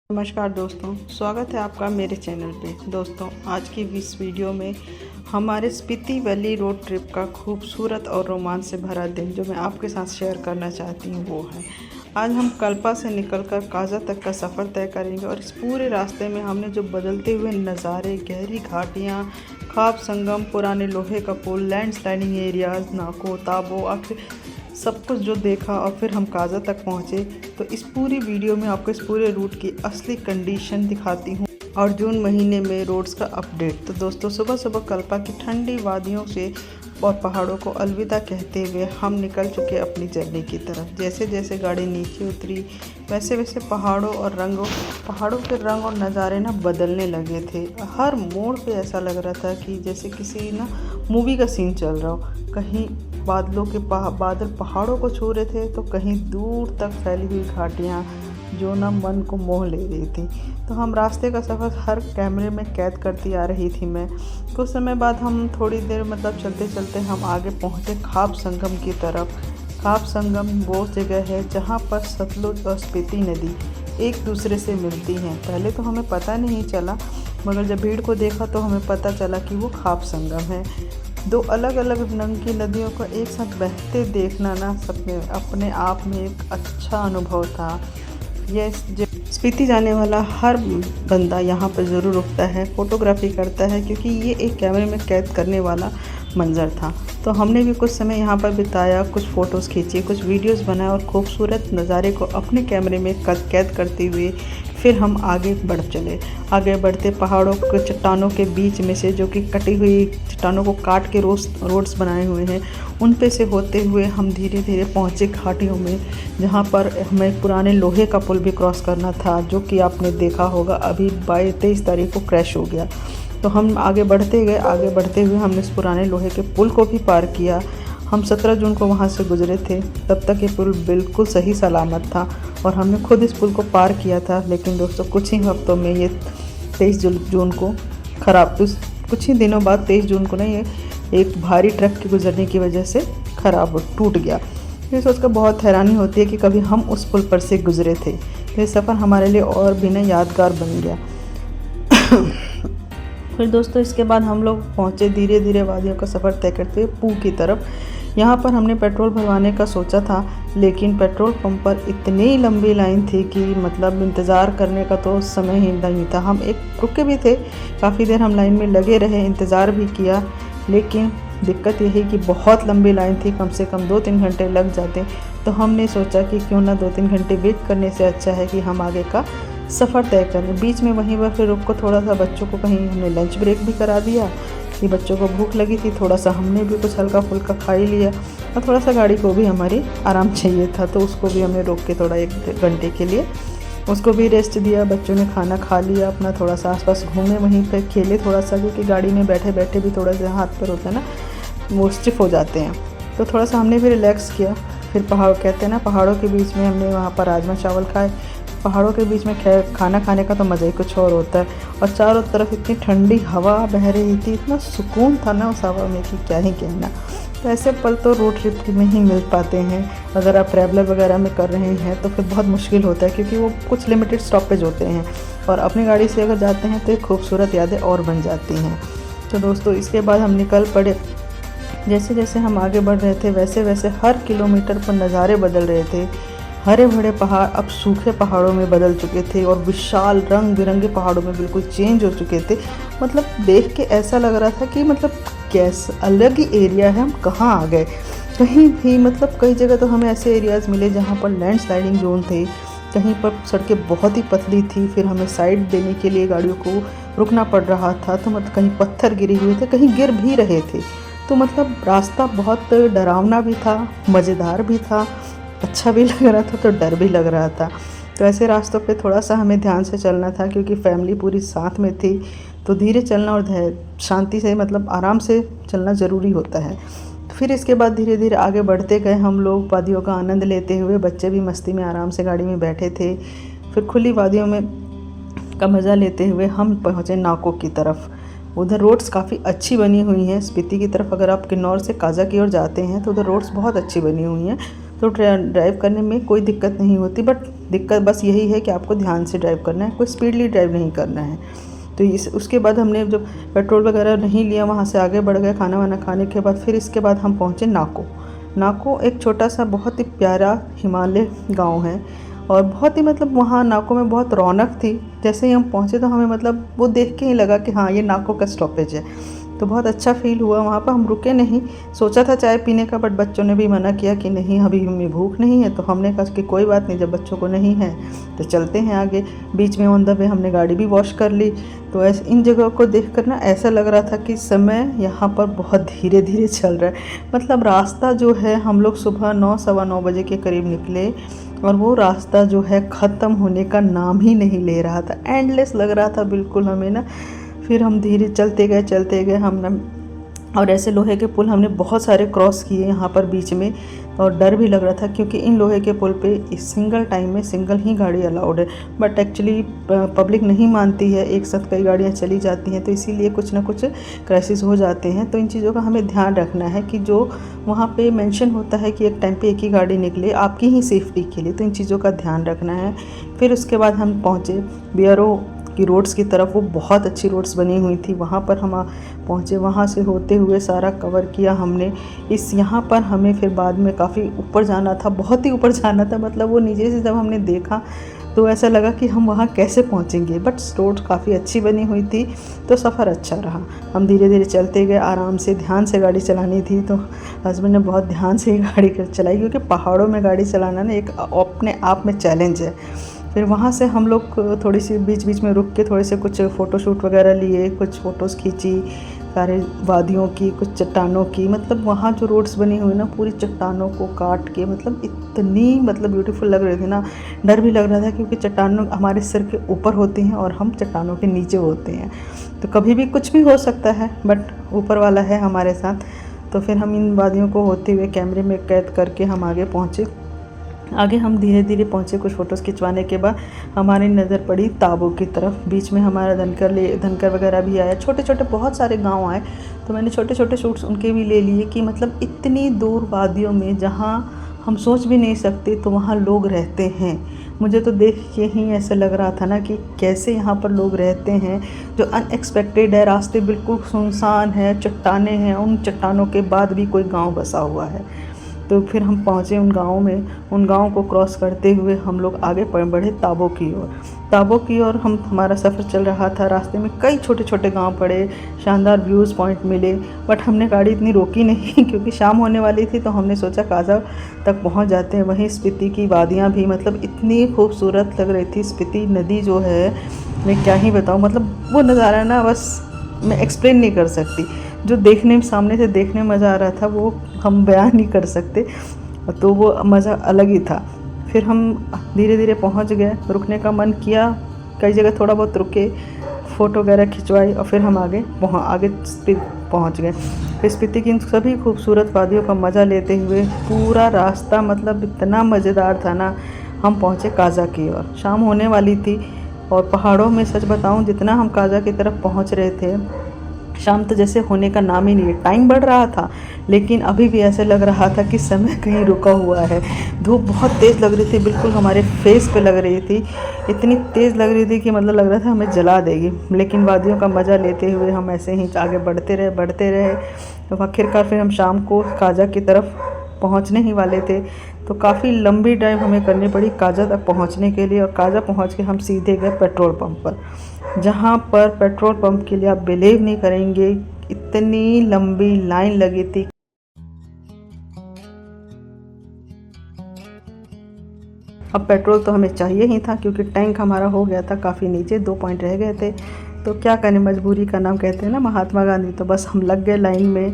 नमस्कार दोस्तों, स्वागत है आपका मेरे चैनल पे। दोस्तों, आज की इस वीडियो में हमारे स्पीति वैली रोड ट्रिप का खूबसूरत और रोमांच से भरा दिन जो मैं आपके साथ शेयर करना चाहती हूँ वो है। आज हम कल्पा से निकलकर काजा तक का सफ़र तय करेंगे और इस पूरे रास्ते में हमने जो बदलते हुए नज़ारे, गहरी घाटियाँ, खाब संगम, पुराने लोहे का पुल, लैंडस्लाइडिंग एरियाज, नाको ताबो, आखिर सब कुछ जो देखा और फिर हम काजा तक पहुँचे, तो इस पूरी वीडियो में आपको इस पूरे रूट की असली कंडीशन दिखाती हूँ और जून महीने में रोड्स का अपडेट। तो दोस्तों, सुबह सुबह कल्पा की ठंडी वादियों से और पहाड़ों को अलविदा कहते हुए हम निकल चुके अपनी जर्नी की तरफ। जैसे जैसे गाड़ी नीचे उतरी वैसे वैसे पहाड़ों के रंग और नज़ारे ना बदलने लगे थे। हर मोड़ पे ऐसा लग रहा था कि जैसे किसी ना मूवी का सीन चल रहा हो। कहीं बादल पहाड़ों को छू रहे थे तो कहीं दूर तक फैली हुई घाटियाँ जो ना मन को मोह ले रही थी। तो हम रास्ते का सफ़र हर कैमरे में कैद करती आ रही थी मैं। कुछ समय बाद हम थोड़ी देर चलते चलते हम आगे पहुँचे खाब संगम की तरफ। खाब संगम वो जगह है जहाँ पर सतलुज और स्पीति नदी एक दूसरे से मिलती हैं। पहले तो हमें पता नहीं चला, मगर जब भीड़ को देखा तो हमें पता चला कि वो खाब संगम है। दो अलग अलग रंग की नदियों को एक साथ बहते देखना ना अपने आप में एक अच्छा अनुभव था। यह स्पीति जाने वाला हर बंदा यहाँ पर ज़रूर रुकता है, फ़ोटोग्राफी करता है, क्योंकि ये एक कैमरे में कैद करने वाला मंज़र था। तो हमने भी कुछ समय यहाँ पर बिताया, कुछ फ़ोटोज़ खींची, कुछ वीडियोज़ बनाए और खूबसूरत नज़ारे को अपने कैमरे में कैद करते हुए फिर हम आगे आगे बढ़ते पहाड़ों के चट्टानों के बीच में से, जो कि कटी हुई चट्टानों को काट के रोड्स बनाए हुए हैं, उन पे से होते हुए हम धीरे धीरे पहुँचे घाटियों में, जहाँ पर हमें पुराने लोहे का पुल भी क्रॉस करना था, जो कि आपने देखा होगा अभी 23 तारीख को क्रैश हो गया। तो हम आगे बढ़ते हुए हमने इस पुराने लोहे के पुल को भी पार किया। हम 17 जून को वहाँ से गुजरे थे, तब तक ये पुल बिल्कुल सही सलामत था और हमने खुद इस पुल को पार किया था। लेकिन दोस्तों, कुछ ही हफ्तों में ये 23 जून को कुछ ही दिनों बाद 23 जून को ना ये एक भारी ट्रक के गुजरने की वजह से टूट गया। ये सोचकर बहुत हैरानी होती है कि कभी हम उस पुल पर से गुजरे थे। तो ये सफ़र हमारे लिए और भी ना यादगार बन गया। फिर दोस्तों, इसके बाद हम लोग पहुँचे धीरे धीरे वादियों का सफ़र तय करते हुए पू की तरफ। यहाँ पर हमने पेट्रोल भरवाने का सोचा था, लेकिन पेट्रोल पंप पर इतनी लंबी लाइन थी कि इंतज़ार करने का तो समय ही नहीं था। हम रुके भी थे, काफ़ी देर हम लाइन में लगे रहे, इंतज़ार भी किया, लेकिन दिक्कत यही कि बहुत लंबी लाइन थी, कम से कम 2-3 घंटे लग जाते। तो हमने सोचा कि क्यों ना 2-3 घंटे वेट करने से अच्छा है कि हम आगे का सफ़र तय करें। बीच में वहीं पर फिर रुक को थोड़ा सा बच्चों को कहीं हमने लंच ब्रेक भी करा दिया कि बच्चों को भूख लगी थी, थोड़ा सा हमने भी कुछ हल्का फुल्का खा ही लिया और थोड़ा सा गाड़ी को भी हमारी आराम चाहिए था, तो उसको भी हमने रोक के थोड़ा 1 घंटे के लिए उसको भी रेस्ट दिया। बच्चों ने खाना खा लिया, अपना थोड़ा सा आसपास घूमे, वहीं पे खेले थोड़ा सा, क्योंकि गाड़ी में बैठे बैठे भी थोड़ा सा हाथ पर होता है ना, वो स्टिफ हो जाते हैं। तो थोड़ा सा हमने भी रिलैक्स किया। फिर कहते हैं ना, पहाड़ों के बीच में हमने वहाँ पर राजमा चावल खाए। पहाड़ों के बीच में खाना खाने का तो मज़ा ही कुछ और होता है, और चारों तरफ इतनी ठंडी हवा बह रही थी, इतना सुकून था ना उस हवा में कि क्या ही कहना। तो ऐसे पल तो रोड ट्रिप में ही मिल पाते हैं। अगर आप ट्रैवलर वगैरह में कर रहे हैं तो फिर बहुत मुश्किल होता है, क्योंकि वो कुछ लिमिटेड स्टॉपेज होते हैं और अपनी गाड़ी से अगर जाते हैं तो एक खूबसूरत यादें और बन जाती हैं। तो दोस्तों, इसके बाद हम निकल पड़े। जैसे जैसे हम आगे बढ़ रहे थे वैसे वैसे हर किलोमीटर पर नज़ारे बदल रहे थे। हरे भरे पहाड़ अब सूखे पहाड़ों में बदल चुके थे और विशाल रंग बिरंगे पहाड़ों में बिल्कुल चेंज हो चुके थे। देख के ऐसा लग रहा था कि कैसा अलग ही एरिया है, हम कहाँ आ गए। कहीं भी कई जगह तो हमें ऐसे एरियाज़ मिले जहाँ पर लैंडस्लाइडिंग जोन थे, कहीं पर सड़कें बहुत ही पतली थी, फिर हमें साइड देने के लिए गाड़ियों को रुकना पड़ रहा था। तो कहीं पत्थर गिरे हुए थे, कहीं गिर भी रहे थे। तो रास्ता बहुत डरावना भी था, मज़ेदार भी था, अच्छा भी लग रहा था, तो डर भी लग रहा था। तो ऐसे रास्तों पे थोड़ा सा हमें ध्यान से चलना था, क्योंकि फैमिली पूरी साथ में थी, तो धीरे चलना और शांति से आराम से चलना ज़रूरी होता है। फिर इसके बाद धीरे धीरे आगे बढ़ते गए हम लोग, वादियों का आनंद लेते हुए। बच्चे भी मस्ती में आराम से गाड़ी में बैठे थे। फिर खुली वादियों में का मज़ा लेते हुए हम पहुँचे नाको की तरफ। उधर रोड्स काफ़ी अच्छी बनी हुई हैं। स्पीति की तरफ अगर आप किन्नौर से काजा की ओर जाते हैं तो उधर रोड्स बहुत अच्छी बनी हुई हैं। तो ड्राइव करने में कोई दिक्कत नहीं होती, बट दिक्कत बस यही है कि आपको ध्यान से ड्राइव करना है, कोई स्पीडली ड्राइव नहीं करना है। तो उसके बाद हमने जब पेट्रोल वगैरह नहीं लिया, वहाँ से आगे बढ़ गए खाना वाना खाने के बाद। फिर इसके बाद हम पहुँचे नाको। नाको एक छोटा सा बहुत ही प्यारा हिमालय गांव है, और बहुत ही मतलब वहाँ नाको में बहुत रौनक थी। जैसे ही हम पहुँचे तो हमें मतलब वो देख के ही लगा कि हाँ, ये नाको का स्टॉपेज है। तो बहुत अच्छा फील हुआ वहाँ पर। हम रुके नहीं, सोचा था चाय पीने का, बट बच्चों ने भी मना किया कि नहीं, अभी हमें भूख नहीं है। तो हमने कहा कि कोई बात नहीं, जब बच्चों को नहीं है तो चलते हैं आगे। बीच में ऑन द वे हमने गाड़ी भी वॉश कर ली। तो ऐसे इन जगहों को देखकर ना ऐसा लग रहा था कि समय यहाँ पर बहुत धीरे धीरे चल रहा है। मतलब रास्ता जो है, हम लोग सुबह 9 सवा 9 बजे के करीब निकले, और वो रास्ता जो है ख़त्म होने का नाम ही नहीं ले रहा था। एंडलेस लग रहा था बिल्कुल हमें ना। फिर हम धीरे चलते गए हमने, और ऐसे लोहे के पुल हमने बहुत सारे क्रॉस किए यहाँ पर बीच में। और डर भी लग रहा था क्योंकि इन लोहे के पुल पे सिंगल टाइम में सिंगल ही गाड़ी अलाउड है, बट एक्चुअली पब्लिक नहीं मानती है, एक साथ कई गाड़ियाँ चली जाती हैं, तो इसीलिए कुछ ना कुछ क्राइसिस हो जाते हैं। तो इन चीज़ों का हमें ध्यान रखना है कि जो वहाँ पे मेंशन होता है कि एक टाइम पे एक ही गाड़ी निकले, आपकी ही सेफ्टी के लिए, तो इन चीज़ों का ध्यान रखना है। फिर उसके बाद हम पहुँचे बियरो की रोड्स की तरफ। वो बहुत अच्छी रोड्स बनी हुई थी, वहाँ पर हम पहुँचे। वहाँ से होते हुए सारा कवर किया हमने। यहाँ पर हमें फिर बाद में काफ़ी ऊपर जाना था, बहुत ही ऊपर जाना था। मतलब वो नीचे से जब हमने देखा तो ऐसा लगा कि हम वहाँ कैसे पहुँचेंगे, बट रोड काफ़ी अच्छी बनी हुई थी, तो सफ़र अच्छा रहा। हम धीरे धीरे चलते गए, आराम से, ध्यान से गाड़ी चलानी थी। तो हस्बैंड ने बहुत ध्यान से गाड़ी चलाई, क्योंकि पहाड़ों में गाड़ी चलाना ना एक अपने आप में चैलेंज है। फिर वहाँ से हम लोग थोड़ी सी बीच बीच में रुक के थोड़े से कुछ फ़ोटोशूट वगैरह लिए, कुछ फ़ोटोज़ खींची सारे वादियों की, कुछ चट्टानों की। मतलब वहाँ जो रोड्स बनी हुई ना, पूरी चट्टानों को काट के, मतलब इतनी मतलब ब्यूटीफुल लग रही थी ना। डर भी लग रहा था क्योंकि चट्टानों हमारे सिर के ऊपर होती हैं और हम चट्टानों के नीचे होते हैं, तो कभी भी कुछ भी हो सकता है, बट ऊपर वाला है हमारे साथ। तो फिर हम इन वादियों को होते हुए कैमरे में कैद करके हम आगे पहुँचे। आगे हम धीरे धीरे पहुँचे। कुछ फ़ोटोज़ खिंचवाने के बाद हमारी नज़र पड़ी ताबो की तरफ। बीच में हमारा धनकर वगैरह भी आया, छोटे छोटे बहुत सारे गांव आए, तो मैंने छोटे छोटे शूट्स उनके भी ले लिए कि मतलब इतनी दूर वादियों में जहाँ हम सोच भी नहीं सकते, तो वहाँ लोग रहते हैं। मुझे तो देख के ही ऐसा लग रहा था ना कि कैसे यहाँ पर लोग रहते हैं, जो अनएक्सपेक्टेड है। रास्ते बिल्कुल सुनसान है, चट्टानें हैं, उन चट्टानों के बाद भी कोई गांव बसा हुआ है। तो फिर हम पहुँचे उन गाँव में। उन गाँव को क्रॉस करते हुए हम लोग आगे बढ़े ताबो की ओर। ताबो की ओर हमारा सफ़र चल रहा था। रास्ते में कई छोटे छोटे गांव पड़े, शानदार व्यूज़ पॉइंट मिले, बट हमने गाड़ी इतनी रोकी नहीं क्योंकि शाम होने वाली थी। तो हमने सोचा काजा तक पहुंच जाते हैं। वहीं स्पीति की वादियां भी मतलब इतनी खूबसूरत लग रही थी। स्पीति नदी जो है, मैं क्या ही बताऊँ, मतलब वो नज़ारा ना बस मैं एक्सप्लेन नहीं कर सकती। जो देखने सामने से देखने में मज़ा आ रहा था, वो हम बयान नहीं कर सकते, तो वो मज़ा अलग ही था। फिर हम धीरे धीरे पहुंच गए। रुकने का मन किया, कई जगह थोड़ा बहुत रुके, फ़ोटो वगैरह खिंचवाई, और फिर हम आगे पहुंच गए। फिर स्पीति की सभी खूबसूरत वादियों का मज़ा लेते हुए पूरा रास्ता मतलब इतना मज़ेदार था ना। हम पहुँचे काजा की ओर। शाम होने वाली थी, और पहाड़ों में सच बताऊं, जितना हम काजा की तरफ पहुंच रहे थे, शाम तो जैसे होने का नाम ही नहीं है। टाइम बढ़ रहा था, लेकिन अभी भी ऐसे लग रहा था कि समय कहीं रुका हुआ है। धूप बहुत तेज़ लग रही थी, बिल्कुल हमारे फेस पे लग रही थी। इतनी तेज़ लग रही थी कि मतलब लग रहा था हमें जला देगी। लेकिन वादियों का मज़ा लेते हुए हम ऐसे ही आगे बढ़ते रहे। तो आखिरकार फिर हम शाम को काजा की तरफ पहुंचने ही वाले थे। तो काफ़ी लंबी ड्राइव हमें करनी पड़ी काजा तक पहुंचने के लिए। और काजा पहुंच के हम सीधे गए पेट्रोल पंप पर, जहां पर पेट्रोल पंप के लिए आप बिलीव नहीं करेंगे, इतनी लंबी लाइन लगी थी। अब पेट्रोल तो हमें चाहिए ही था, क्योंकि टैंक हमारा हो गया था काफ़ी नीचे, 2 पॉइंट रह गए थे। तो क्या करें, मजबूरी का नाम कहते हैं ना महात्मा गांधी। तो बस हम लग गए लाइन में।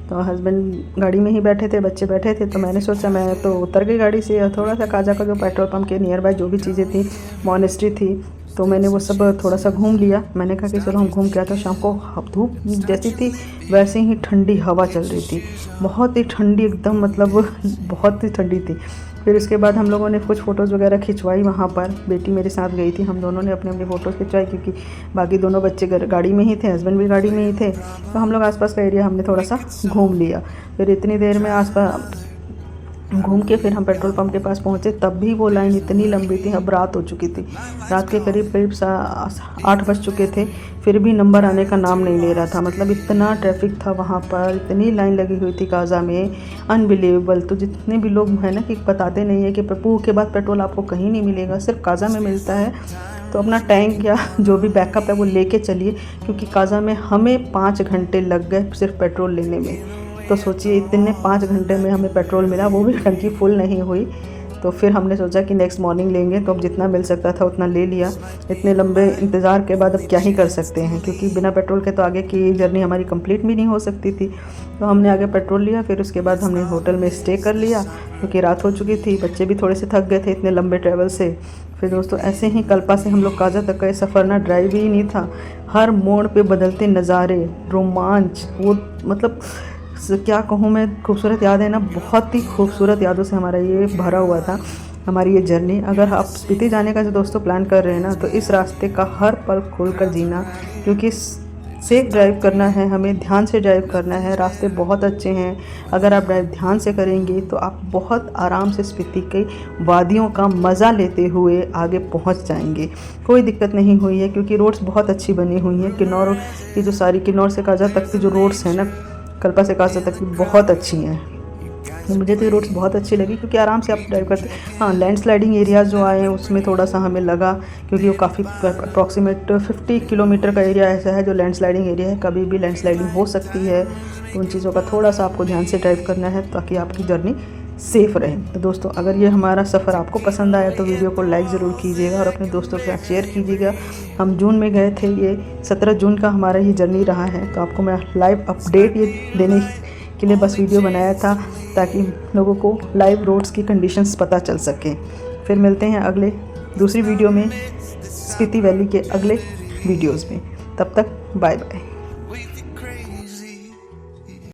तो हस्बैंड गाड़ी में ही बैठे थे, बच्चे बैठे थे। तो मैंने सोचा, मैं तो उतर गई गाड़ी से, और थोड़ा सा काजा का जो पेट्रोल पंप के नियर बाय जो भी चीज़ें थी, मॉनेस्ट्री थी, तो मैंने वो सब थोड़ा सा घूम लिया। मैंने कहा कि चलो हम घूम के आते हैं। शाम को धूप जैसी थी वैसे ही ठंडी हवा चल रही थी, बहुत ही ठंडी एकदम, मतलब बहुत ही ठंडी थी। फिर उसके बाद हम लोगों ने कुछ फ़ोटोज़ वगैरह खिंचवाई वहाँ पर। बेटी मेरे साथ गई थी, हम दोनों ने अपने अपने फ़ोटोज़ खिंचवाई, क्योंकि बाकी दोनों बच्चे गाड़ी में ही थे, हस्बैंड भी गाड़ी में ही थे। तो हम लोग आसपास का एरिया हमने थोड़ा सा घूम लिया। फिर इतनी देर में घूम के फिर हम पेट्रोल पंप के पास पहुँचे, तब भी वो लाइन इतनी लंबी थी। अब रात हो चुकी थी, रात के करीब 8 बज चुके थे, फिर भी नंबर आने का नाम नहीं ले रहा था। मतलब इतना ट्रैफिक था वहाँ पर, इतनी लाइन लगी हुई थी काज़ा में, अनबिलीवेबल। तो जितने भी लोग हैं ना कि बताते नहीं है कि पप्पू के बाद पेट्रोल आपको कहीं नहीं मिलेगा, सिर्फ काज़ा में मिलता है। तो अपना टैंक या जो भी बैकअप है वो लेके चलिए, क्योंकि काज़ा में हमें 5 घंटे लग गए सिर्फ पेट्रोल लेने में। तो सोचिए इतने 5 घंटे में हमें पेट्रोल मिला, वो भी टंकी फुल नहीं हुई। तो फिर हमने सोचा कि नेक्स्ट मॉर्निंग लेंगे, तो अब जितना मिल सकता था उतना ले लिया। इतने लंबे इंतज़ार के बाद अब क्या ही कर सकते हैं, क्योंकि बिना पेट्रोल के तो आगे की जर्नी हमारी कंप्लीट भी नहीं हो सकती थी। तो हमने आगे पेट्रोल लिया, फिर उसके बाद हमने होटल में स्टे कर लिया, क्योंकि रात हो चुकी थी, बच्चे भी थोड़े से थक गए थे इतने लंबे ट्रैवल से। फिर दोस्तों ऐसे ही कल्पा से हम लोग काज़ा तक का सफ़र ना ड्राइव ही नहीं था, हर मोड़ पे बदलते नज़ारे, रोमांच, वो मतलब क्या कहूँ मैं, खूबसूरत याद है ना, बहुत ही खूबसूरत यादों से हमारा ये भरा हुआ था हमारी ये जर्नी। अगर आप स्पीति जाने का जो दोस्तों प्लान कर रहे हैं ना, तो इस रास्ते का हर पल खोल कर जीना, क्योंकि सेफ ड्राइव करना है, हमें ध्यान से ड्राइव करना है। रास्ते बहुत अच्छे हैं, अगर आप ड्राइव ध्यान से करेंगे तो आप बहुत आराम से स्पीति के वादियों का मज़ा लेते हुए आगे पहुंच जाएंगे। कोई दिक्कत नहीं हुई है, क्योंकि रोड्स बहुत अच्छी बनी हुई हैं। किन्नौर की जो सारी किन्नौर से काज़ा तक की जो रोड्स हैं ना, कल्पा से काज़ा तक की बहुत अच्छी हैं। मुझे तो ये रोड्स बहुत अच्छी लगी, क्योंकि आराम से आप ड्राइव करते। हाँ, लैंडस्लाइडिंग एरियाज़ जो आए हैं उसमें थोड़ा सा हमें लगा, क्योंकि वो काफ़ी अप्रॉक्सीमेट 50 किलोमीटर का एरिया ऐसा है जो लैंडस्लाइडिंग एरिया है, कभी भी लैंडस्लाइडिंग हो सकती है। तो उन चीज़ों का थोड़ा सा आपको ध्यान से ड्राइव करना है, ताकि आपकी जर्नी सेफ़ रहे। तो दोस्तों अगर ये हमारा सफ़र आपको पसंद आया तो वीडियो को लाइक ज़रूर कीजिएगा और अपने दोस्तों के साथ शेयर कीजिएगा। हम जून में गए थे, ये 17 जून का हमारा ये जर्नी रहा है। तो आपको मैं लाइव अपडेट ये देने के लिए बस वीडियो बनाया था, ताकि लोगों को लाइव रोड्स की कंडीशंस पता चल सके। फिर मिलते हैं अगले दूसरी वीडियो में, स्पीति वैली के अगले वीडियोज़ में। तब तक बाय बाय।